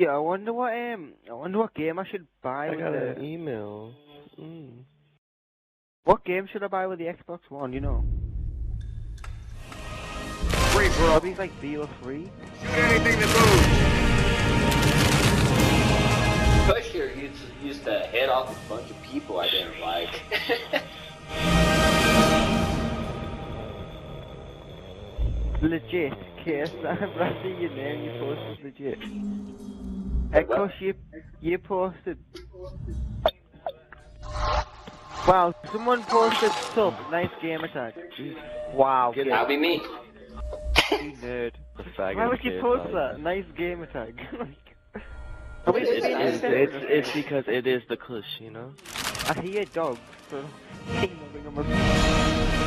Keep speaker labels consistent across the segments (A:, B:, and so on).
A: Yeah, I wonder what game I should buy
B: I
A: with
B: got
A: the...
B: an email.
A: What game should I buy with the Xbox One, you know?
C: Free for all.
A: Probably like BO3.
C: Shoot anything that moves.
D: Push here used to hit off a bunch of people I didn't like.
A: Legit, Case. I see your name, you posted legit. Of course, you posted. Wow, someone posted sub, nice game attack. Wow,
D: That'll be me.
A: you nerd.
B: The faggot
A: Why would you
B: kid,
A: post
B: like-
A: that? Nice game attack.
B: It's because it is the cush, you know?
A: I hear dogs, so keep moving on.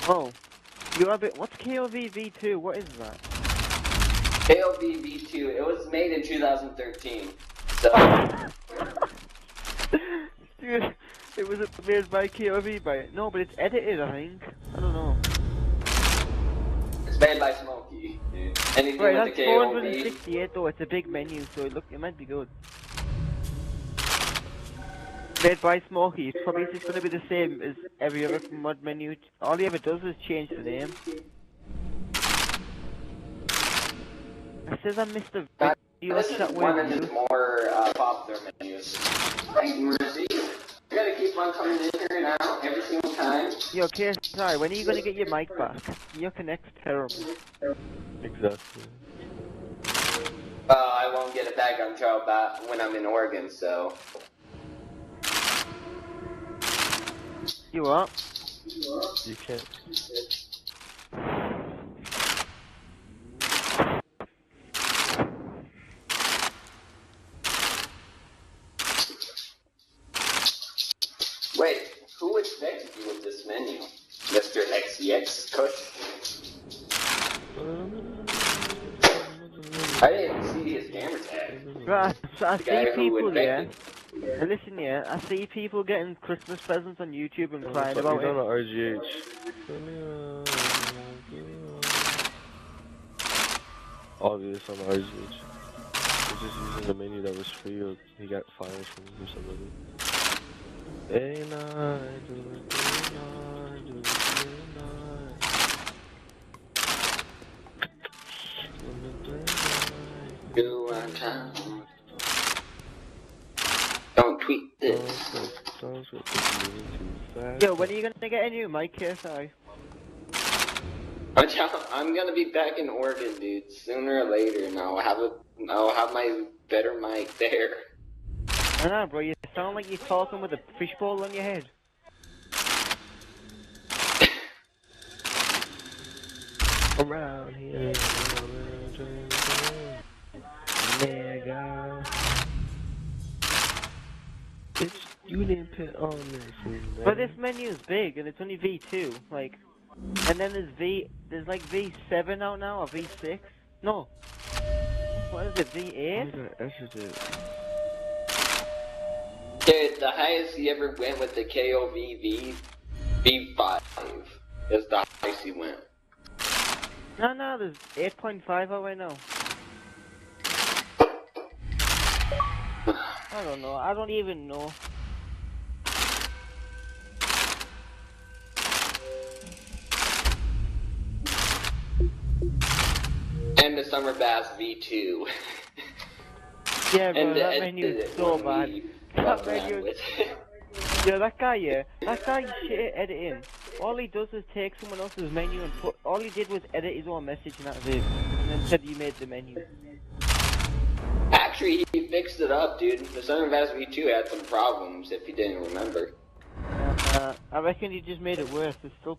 A: Oh, you have it. What's KOV V2? What is that?
D: KOV V2, it was made in 2013. So,
A: Dude, it was made by KOV, no, but it's edited, I think. I don't know.
D: it's made by Smokey, dude. Anything
A: Right,
D: with
A: that's
D: the KOV.
A: 468 though. It's a big menu, so it might be good. Made by Smokey. It's probably just going to be the same as every other mod menu. All he ever does is change the name. It says I missed a video
D: This is
A: chat
D: one
A: with
D: of
A: you.
D: the more popular menus. Thank you, Mercy. You gotta keep on coming in here and out every single time.
A: Yo, okay, sorry, when are you going to get your mic back? Your connect's terrible.
B: Exactly.
D: I won't get it back until when I'm in Oregon, so.
A: You what?
B: You can't.
D: Wait, who expected you with this menu? Mr. XCX Kush? I didn't see his gamer tag.
A: Right, so I
D: The guy
A: see
D: who
A: people, yeah.
D: invented.
A: Listen, yeah, I see people getting Christmas presents on YouTube and crying
B: He's
A: about
B: on
A: it.
B: a RGH. Obvious on RGH. He's just using the menu that was free, or he got files from somebody. Ain't I doing
D: Don't tweet this.
A: Yo, when are you gonna get a new mic here, sorry?
D: I'm gonna be back in Oregon, dude, sooner or later, and I'll have my better mic there.
A: I know, bro, you sound like you're talking with a fishbowl on your head.
B: Around here, nigga. Bitch, you didn't put on this.
A: But this menu is big, and it's only V2, like... And then there's like V7 out now, or V6? No. What is it, V8?
D: Dude, the highest he ever went with the KOV V5 is the highest he went.
A: No, there's 8.5 out right now. I don't know, I don't even know.
D: And the Summer Bass V2.
A: Yeah, bro,
D: And
A: that menu is so bad. That menu is... Yeah, that guy shit at editing. All he does is take someone else's menu and put... All he did was edit his own message and that's it. And then said he made the menu.
D: Actually, he fixed it up, dude. The Summer Bass V2 had some problems, if you didn't remember.
A: I reckon he just made it worse. It's still